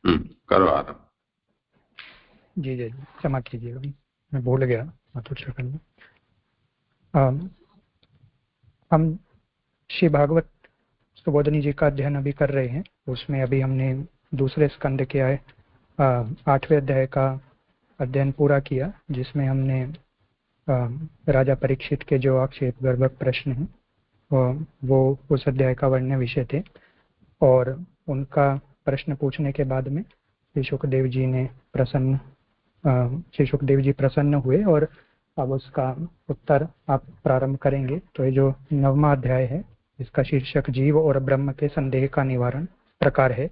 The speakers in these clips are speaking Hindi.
करो आरंभ। जी जी जी, क्षमा कीजिएगा, मैं भूल गया मातुच्छा करना। हम श्री भागवत सुबोधनी जी का अध्ययन अभी कर रहे हैं। उसमें अभी हमने दूसरे स्कंद के 8वें अध्याय का अध्ययन पूरा किया, जिसमें हमने राजा परीक्षित के जो आक्षेप गर्भक प्रश्न हैं वो उस अध्याय का वर्ण्य विषय थे। और उनका प्रश्न पूछने के बाद में श्री सुखदेव जी प्रसन्न हुए और अब उसका उत्तर आप प्रारंभ करेंगे। तो ये जो 9वां अध्याय है, इसका शीर्षक जीव और ब्रह्म के संदेह का निवारण प्रकार है।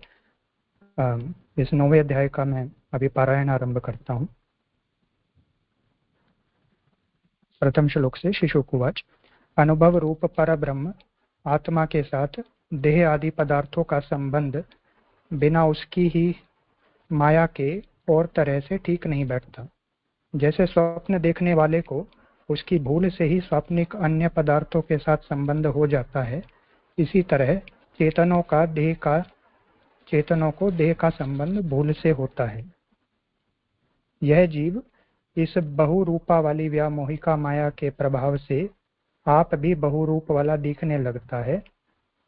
इस 9वें अध्याय का मैं अभी पारायण आरंभ करता हूँ। प्रथम श्लोक से। शिशुकुवाच। अनुभव रूप पर ब्रह्म आत्मा के साथ देह आदि पदार्थों का संबंध बिना उसकी ही माया के और तरह से ठीक नहीं बैठता। जैसे स्वप्न देखने वाले को उसकी भूल से ही स्वाप्निक अन्य पदार्थों के साथ संबंध हो जाता है, इसी तरह चेतनों को देह का संबंध भूल से होता है। यह जीव इस बहुरूपा वाली व्यामोहिका माया के प्रभाव से आप भी बहुरूप वाला दिखने लगता है,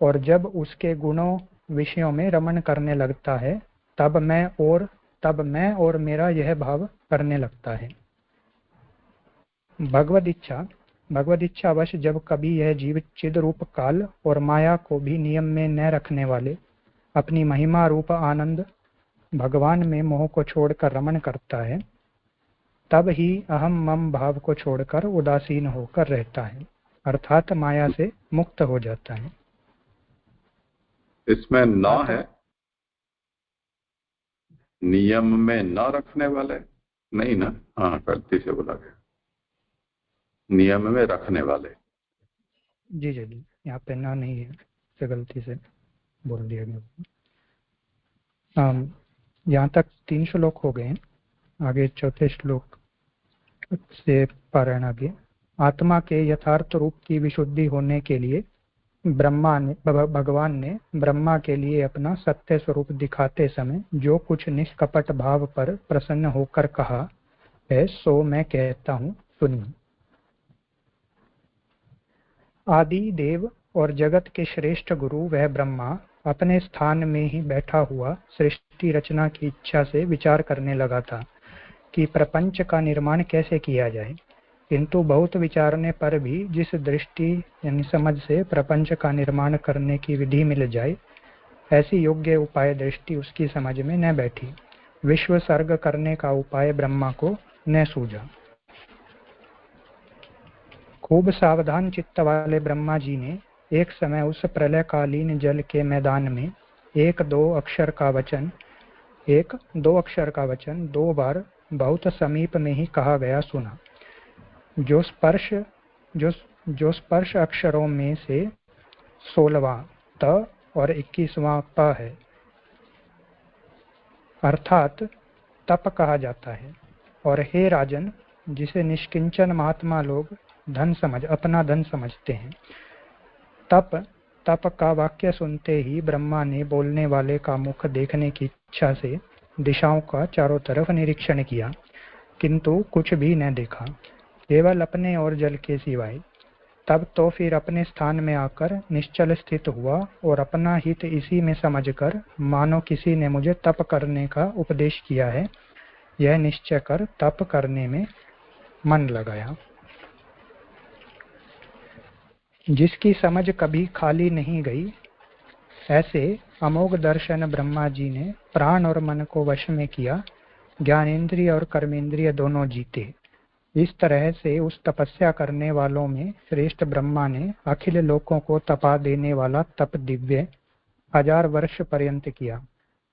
और जब उसके गुणों विषयों में रमण करने लगता है तब मैं और मेरा यह भाव करने लगता है। भगवद इच्छा वश जब कभी यह जीव चिद रूप काल और माया को भी नियम में न रखने वाले अपनी महिमा रूप आनंद भगवान में मोह को छोड़कर रमण करता है, तब ही अहम मम भाव को छोड़कर उदासीन होकर रहता है, अर्थात माया से मुक्त हो जाता है। इसमें न है, नियम में न रखने वाले नहीं ना? हाँ, गलती से बोला गया, नियम में रखने वाले। जी जी जी, यहाँ पे ना नहीं है, से गलती से बोल दिया गया। यहाँ तक 3 श्लोक हो गए हैं। आगे चौथे श्लोक से पारायण आगे। आत्मा के यथार्थ रूप की विशुद्धि होने के लिए भगवान ने ब्रह्मा के लिए अपना सत्य स्वरूप दिखाते समय जो कुछ निष्कपट भाव पर प्रसन्न होकर कहा है, सो मैं कहता हूँ, सुनिए। आदि देव और जगत के श्रेष्ठ गुरु वह ब्रह्मा अपने स्थान में ही बैठा हुआ सृष्टि रचना की इच्छा से विचार करने लगा था कि प्रपंच का निर्माण कैसे किया जाए, किंतु बहुत विचारने पर भी जिस दृष्टि यानी समझ से प्रपंच का निर्माण करने की विधि मिल जाए, ऐसी योग्य उपाय दृष्टि उसकी समझ में न बैठी। विश्व सर्ग करने का उपाय ब्रह्मा को न सूझा। खूब सावधान चित्त वाले ब्रह्मा जी ने एक समय उस प्रलयकालीन जल के मैदान में एक दो अक्षर का वचन 2 बार बहुत समीप में ही कहा गया सुना। जो स्पर्श अक्षरों में से 16वां त और 21वां प है, अर्थात तप कहा जाता है। और हे राजन, जिसे निष्किंचन महात्मा लोग अपना धन समझते हैं, तप का वाक्य सुनते ही ब्रह्मा ने बोलने वाले का मुख देखने की इच्छा से दिशाओं का चारों तरफ निरीक्षण किया, किंतु कुछ भी न देखा, केवल अपने और जल के सिवाय। तब तो फिर अपने स्थान में आकर निश्चल स्थित हुआ और अपना हित इसी में समझकर मानो किसी ने मुझे तप करने का उपदेश किया है, यह निश्चय कर तप करने में मन लगाया। जिसकी समझ कभी खाली नहीं गई, ऐसे अमोघ दर्शन ब्रह्मा जी ने प्राण और मन को वश में किया, ज्ञानेंद्रिय और कर्मेंद्रिय दोनों जीते। इस तरह से उस तपस्या करने वालों में श्रेष्ठ ब्रह्मा ने अखिल लोकों को तपा देने वाला तप दिव्य 1000 वर्ष पर्यंत किया,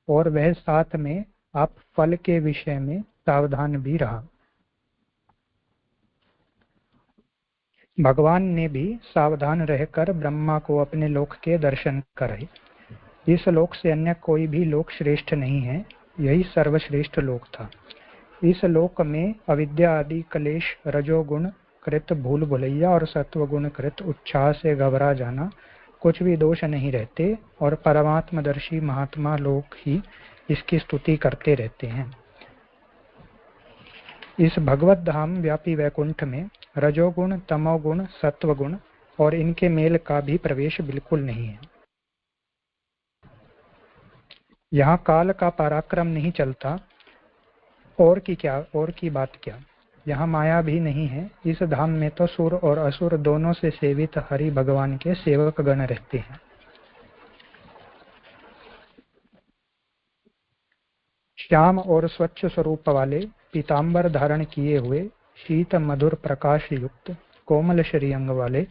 और वह साथ में आप फल के विषय में सावधान भी रहा। भगवान ने भी सावधान रहकर ब्रह्मा को अपने लोक के दर्शन कराए। इस लोक से अन्य कोई भी लोक श्रेष्ठ नहीं है, यही सर्वश्रेष्ठ लोक था। इस लोक में अविद्या आदि क्लेश, रजोगुण कृत भूल भुलैया और सत्वगुण कृत उत्साह से घबरा जाना कुछ भी दोष नहीं रहते, और परमात्मदर्शी महात्मा लोग ही इसकी स्तुति करते रहते हैं। इस भगवत धाम व्यापी वैकुंठ में रजोगुण, तमोगुण, सत्वगुण और इनके मेल का भी प्रवेश बिल्कुल नहीं है। यहाँ काल का पराक्रम नहीं चलता, और की बात क्या। यहाँ माया भी नहीं है। इस धाम में तो सुर और असुर दोनों से सेवित हरि भगवान के सेवक गण रहते हैं। श्याम और स्वच्छ स्वरूप वाले, पीतांबर धारण किए हुए, शीत मधुर प्रकाश युक्त, कोमल श्रीअंग वाले,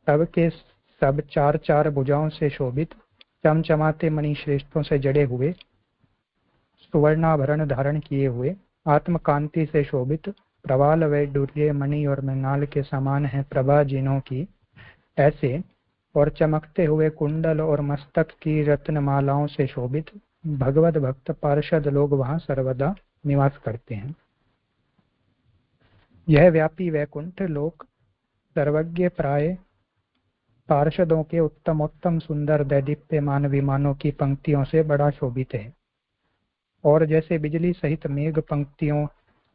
सब के सब चार चार भुजाओं से शोभित, चमचमाते मणि श्रेष्ठों से जड़े हुए, सुवर्णाभरण धारण किए हुए, आत्मकांति से शोभित, प्रवाल वैडूर्य मणि और मृणाल के समान है प्रभा जिनों की, ऐसे और चमकते हुए कुंडल और मस्तक की रत्नमालाओं से शोभित भगवत भक्त पार्षद लोग वहां सर्वदा निवास करते हैं। यह व्यापी वैकुंठ लोक सर्वज्ञ प्राय पार्षदों के उत्तमोत्तम सुंदर दैदीप्यमान विमानों की पंक्तियों से बड़ा शोभित है, और जैसे बिजली सहित मेघ पंक्तियों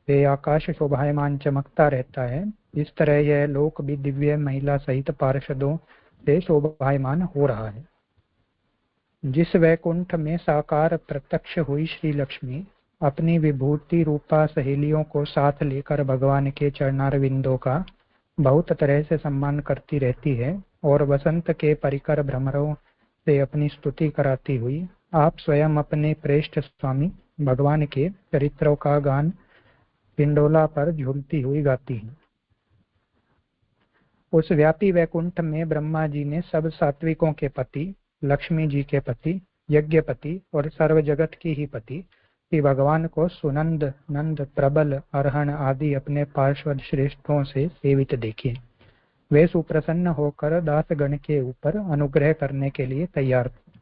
से आकाश शोभायमान चमकता रहता है, इस तरह यह लोक भी दिव्य महिला सहित पार्षदों से शोभायमान हो रहा है। जिस वैकुंठ में साकार प्रत्यक्ष हुई श्री लक्ष्मी अपनी विभूति रूपा सहेलियों को साथ लेकर भगवान के चरणारविंदों का बहुत तरह से सम्मान करती रहती है, और वसंत के परिकर भ्रमरों से अपनी स्तुति कराती हुई आप स्वयं अपने प्रेष्ठ स्वामी भगवान के चरित्रों का गान पिंडोला पर झूलती हुई गाती है। उस व्यापी वैकुंठ में ब्रह्मा जी ने सब सात्विकों के पति, लक्ष्मी जी के पति, यज्ञपति और सर्व जगत की ही पति श्री भगवान को सुनंद, नंद, प्रबल, अरहण आदि अपने पार्षद श्रेष्ठों से सेवित देखे। वे सुप्रसन्न होकर दासगण के ऊपर अनुग्रह करने के लिए तैयार थे।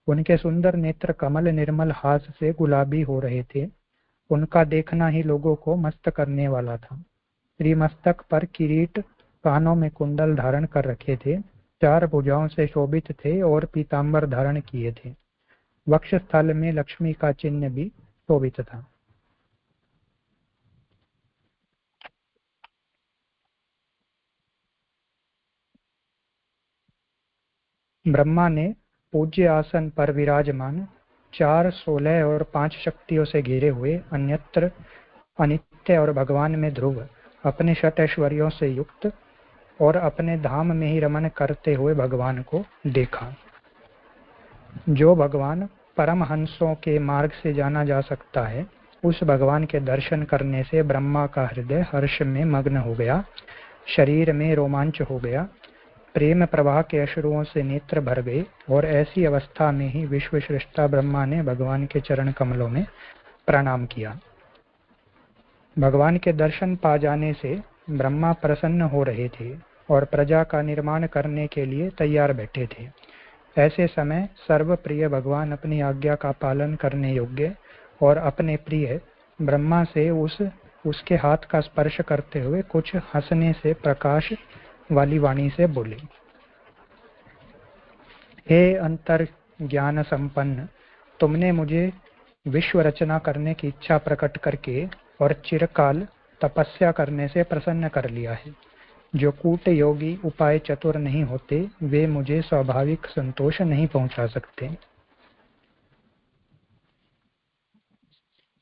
उनके सुंदर नेत्र कमल निर्मल हास से गुलाबी हो रहे थे। उनका देखना ही लोगों को मस्त करने वाला था। श्रीमस्तक पर किरीट, कानों में कुंडल धारण कर रखे थे, चार भुजाओं से शोभित थे और पीतांबर धारण किए थे। वक्षस्थल में लक्ष्मी का चिन्ह भी शोभित था। ब्रह्मा ने पूज्य आसन पर विराजमान 4, 16 और 5 शक्तियों से घिरे हुए अन्यत्र अनित्य और भगवान में ध्रुव अपने षट ऐश्वर्यों से युक्त और अपने धाम में ही रमन करते हुए भगवान को देखा। जो भगवान परमहंसों के मार्ग से जाना जा सकता है, उस भगवान के दर्शन करने से ब्रह्मा का हृदय हर्ष में मग्न हो गया, शरीर में रोमांच हो गया, प्रेम प्रवाह के अश्रुओं से नेत्र भर गए, और ऐसी अवस्था में ही विश्व श्रेष्ठा ब्रह्मा ने भगवान के चरण कमलों में प्रणाम किया। भगवान के दर्शन पा जाने से ब्रह्मा प्रसन्न हो रहे थे और प्रजा का निर्माण करने के लिए तैयार बैठे थे। ऐसे समय सर्वप्रिय भगवान अपनी आज्ञा का पालन करने योग्य और अपने प्रिय ब्रह्मा से उसके हाथ का स्पर्श करते हुए कुछ हंसने से प्रकाश वाली वाणी से बोले, हे अंतर ज्ञान संपन्न, तुमने मुझे विश्व रचना करने की इच्छा प्रकट करके और चिरकाल तपस्या करने से प्रसन्न कर लिया है। जो कूट योगी उपाय चतुर नहीं होते, वे मुझे स्वाभाविक संतोष नहीं पहुंचा सकते।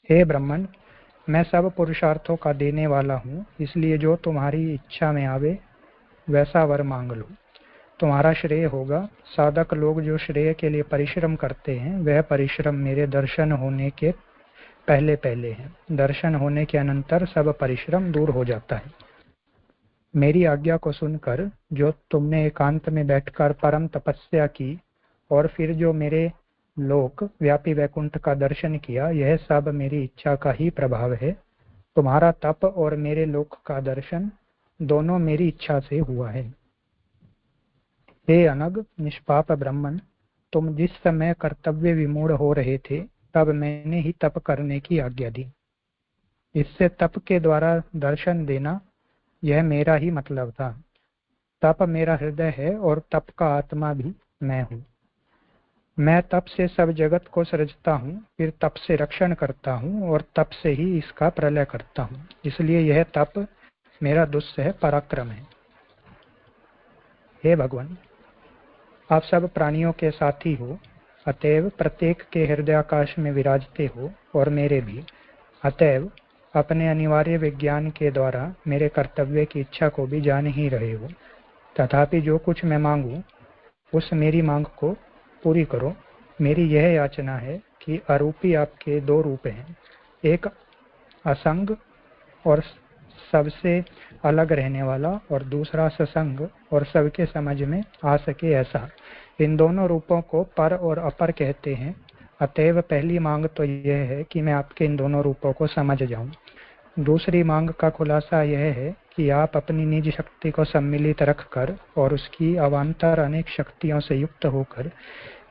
हे ब्रह्मन, मैं सब पुरुषार्थों का देने वाला हूँ, इसलिए जो तुम्हारी इच्छा में आवे वैसा वर मांग लो, तुम्हारा श्रेय होगा। साधक लोग जो श्रेय के लिए परिश्रम करते हैं, वह परिश्रम मेरे दर्शन होने के पहले पहले है। दर्शन होने के अनंतर सब परिश्रम दूर हो जाता है। मेरी आज्ञा को सुनकर जो तुमने एकांत में बैठकर परम तपस्या की और फिर जो मेरे लोक व्यापी वैकुंठ का दर्शन किया, यह सब मेरी इच्छा का ही प्रभाव है। तुम्हारा तप और मेरे लोक का दर्शन दोनों मेरी इच्छा से हुआ है। हे अनग निष्पाप ब्रह्मन, तुम जिस समय कर्तव्य विमूढ़ हो रहे थे, तब मैंने ही तप करने की आज्ञा दी। इससे तप के द्वारा दर्शन देना, यह मेरा ही मतलब था। तप मेरा हृदय है और तप का आत्मा भी मैं हूँ। मैं तप से सब जगत को सृजता हूँ, फिर तप से रक्षण करता हूँ और तप से ही इसका प्रलय करता हूँ। इसलिए यह तप मेरा दुस्सह पराक्रम है। हे भगवान, आप सब प्राणियों के साथी हो, अतएव प्रत्येक के हृदयाकाश में विराजते हो और मेरे भी। अतएव अपने अनिवार्य विज्ञान के द्वारा मेरे कर्तव्य की इच्छा को भी जान ही रहे हो। तथापि जो कुछ मैं मांगू उस मेरी मांग को पूरी करो। मेरी यह याचना है कि अरूपी आपके दो रूप हैं, एक असंग और सबसे अलग रहने वाला और दूसरा ससंग और सबके समझ में आ सके ऐसा। इन दोनों रूपों को पर और अपर कहते हैं। अतएव पहली मांग तो यह है कि मैं आपके इन दोनों रूपों को समझ जाऊं। दूसरी मांग का खुलासा यह है कि आप अपनी निज शक्ति को सम्मिलित रखकर और उसकी अवान्तर अनेक शक्तियों से युक्त होकर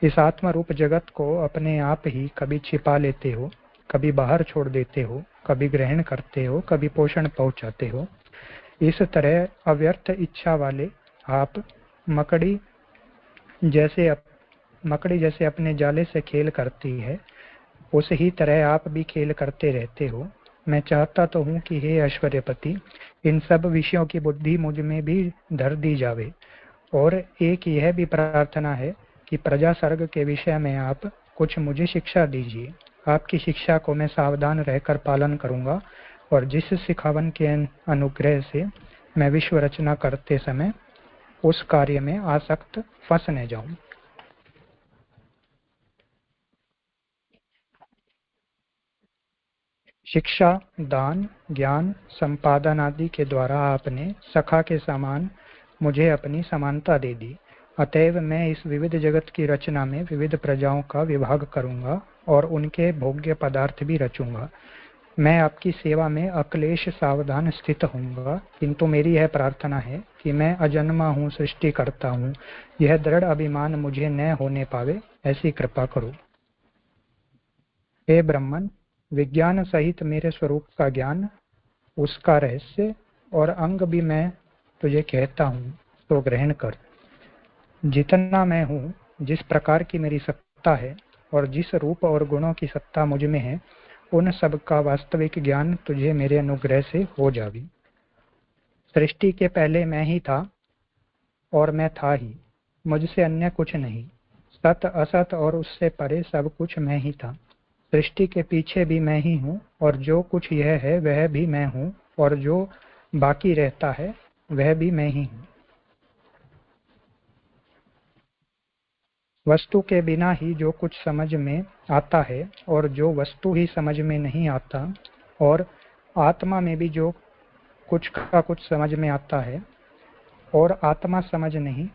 इस आत्म रूप जगत को अपने आप ही कभी छिपा लेते हो, कभी बाहर छोड़ देते हो, कभी ग्रहण करते हो, कभी पोषण पहुंचाते हो। इस तरह अव्यर्थ इच्छा वाले आप मकड़ी जैसे अपने जाले से खेल करती है, उस ही तरह आप भी खेल करते रहते हो। मैं चाहता तो हूँ कि हे ऐश्वर्यपति, इन सब विषयों की बुद्धि मुझ में भी धर दी जावे, और एक यह भी प्रार्थना है कि प्रजा सर्ग के विषय में आप कुछ मुझे शिक्षा दीजिए। आपकी शिक्षा को मैं सावधान रहकर पालन करूंगा और जिस सिखावन के अनुग्रह से मैं विश्व रचना करते समय उस कार्य में आसक्त फंस न जाऊं। शिक्षा, दान, ज्ञान, संपादन आदि के द्वारा आपने सखा के समान मुझे अपनी समानता दे दी। अतएव मैं इस विविध जगत की रचना में विविध प्रजाओं का विभाग करूंगा और उनके भोग्य पदार्थ भी रचूंगा। मैं आपकी सेवा में अक्लेश सावधान स्थित होऊंगा, किंतु मेरी यह प्रार्थना है कि मैं अजन्मा हूँ, सृष्टि करता हूँ, यह दृढ़ अभिमान मुझे न होने पावे, ऐसी कृपा करो। हे ब्रह्मन, विज्ञान सहित मेरे स्वरूप का ज्ञान, उसका रहस्य और अंग भी मैं तुझे कहता हूँ, तो ग्रहण कर। जितना मैं हूँ, जिस प्रकार की मेरी सत्ता है और जिस रूप और गुणों की सत्ता मुझ में है, उन सब का वास्तविक ज्ञान तुझे मेरे अनुग्रह से हो जावे। सृष्टि के पहले मैं ही था और मैं था ही, मुझसे अन्य कुछ नहीं। सत असत और उससे परे सब कुछ मैं ही था। सृष्टि के पीछे भी मैं ही हूँ और जो कुछ यह है वह भी मैं हूँ और जो बाकी रहता है वह भी मैं ही हूँ। वस्तु के बिना ही जो कुछ समझ में आता है और जो वस्तु ही समझ में नहीं आता, और आत्मा में भी जो कुछ का कुछ समझ में आता है और आत्मा समझ नहीं,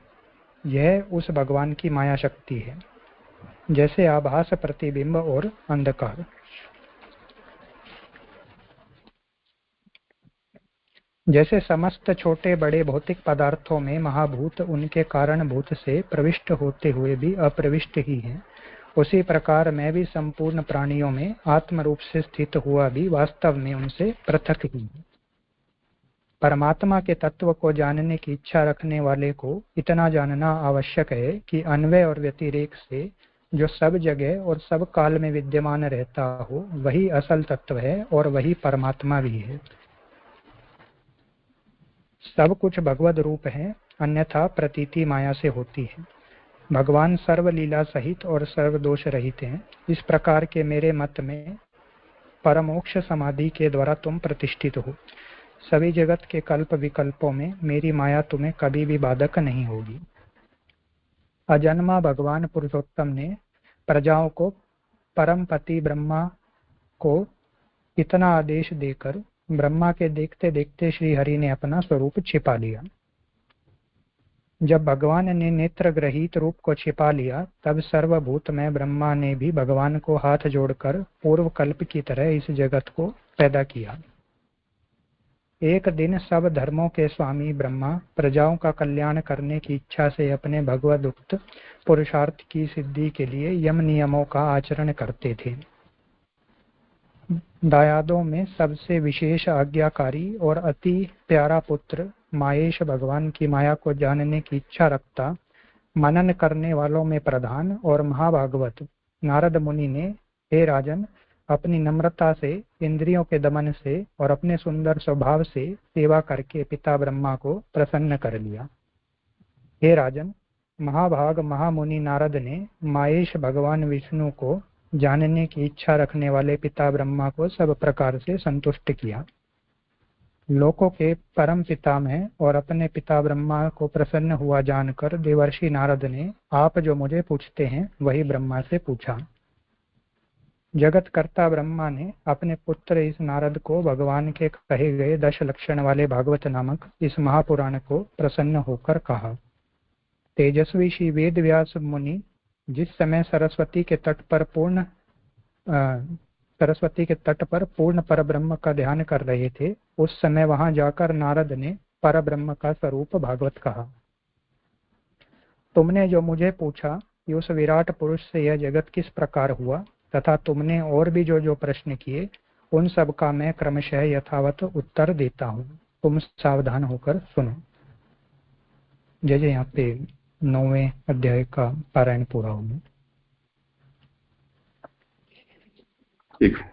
यह उस भगवान की माया शक्ति है, जैसे आभास, प्रतिबिंब और अंधकार। जैसे समस्त छोटे बड़े भौतिक पदार्थों में महाभूत उनके कारणभूत से प्रविष्ट होते हुए भी अप्रविष्ट ही हैं, उसी प्रकार मैं भी संपूर्ण प्राणियों में आत्म रूप से स्थित हुआ भी वास्तव में उनसे पृथक ही हूँ। परमात्मा के तत्व को जानने की इच्छा रखने वाले को इतना जानना आवश्यक है कि अन्वय और व्यतिरेक से जो सब जगह और सब काल में विद्यमान रहता हो, वही असल तत्व है और वही परमात्मा भी है। सब कुछ भगवद रूप है, अन्यथा प्रतीति माया से होती है। भगवान सर्वलीला सहित और सर्वदोष रहित हैं। इस प्रकार के मेरे मत में परमोक्ष समाधि के द्वारा तुम प्रतिष्ठित हो। सभी जगत के कल्प विकल्पों में मेरी माया तुम्हें कभी भी बाधक नहीं होगी। अजन्मा भगवान पुरुषोत्तम ने प्रजाओं को परम पति ब्रह्मा को इतना आदेश देकर ब्रह्मा के देखते देखते श्री हरि ने अपना स्वरूप छिपा लिया। जब भगवान ने नेत्र ग्रहित रूप को छिपा लिया, तब सर्वभूत में ब्रह्मा ने भी भगवान को हाथ जोड़कर पूर्व कल्प की तरह इस जगत को पैदा किया। एक दिन सब धर्मों के स्वामी ब्रह्मा प्रजाओं का कल्याण करने की इच्छा से अपने भगवदुक्त पुरुषार्थ की सिद्धि के लिए यम नियमों का आचरण करते थे। दायादों में सबसे विशेष आज्ञाकारी और अति प्यारा पुत्र माहेश भगवान की माया को जानने की इच्छा रखता मनन करने वालों में प्रधान और महाभागवत नारद मुनि ने, हे राजन, अपनी नम्रता से, इंद्रियों के दमन से और अपने सुंदर स्वभाव से सेवा करके पिता ब्रह्मा को प्रसन्न कर लिया। हे राजन, महाभाग महामुनि नारद ने माहेश भगवान विष्णु को जानने की इच्छा रखने वाले पिता ब्रह्मा को सब प्रकार से संतुष्ट किया। लोकों के परम पितामह और अपने पिता ब्रह्मा को प्रसन्न हुआ जानकर देवर्षि नारद ने, आप जो मुझे पूछते हैं वही ब्रह्मा से पूछा। जगतकर्ता ब्रह्मा ने अपने पुत्र इस नारद को भगवान के कहे गए 10 लक्षण वाले भागवत नामक इस महापुराण को प्रसन्न होकर कहा। तेजस्वी श्री वेद व्यास मुनि जिस समय सरस्वती के तट पर पूर्ण परब्रह्म का ध्यान कर रहे थे, उस समय वहां जाकर नारद ने परब्रह्म का स्वरूप भागवत कहा। तुमने जो मुझे पूछा कि उस विराट पुरुष से यह जगत किस प्रकार हुआ, तथा तुमने और भी जो प्रश्न किए, उन सब का मैं क्रमशः यथावत उत्तर देता हूँ। तुम सावधान होकर सुनो। जय जय। यहाँ पे 9वें अध्याय का पारायण पूरा होगा। ठीक है,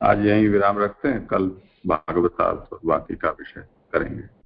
आज यहीं विराम रखते हैं। कल भागवत बाकी का विषय करेंगे।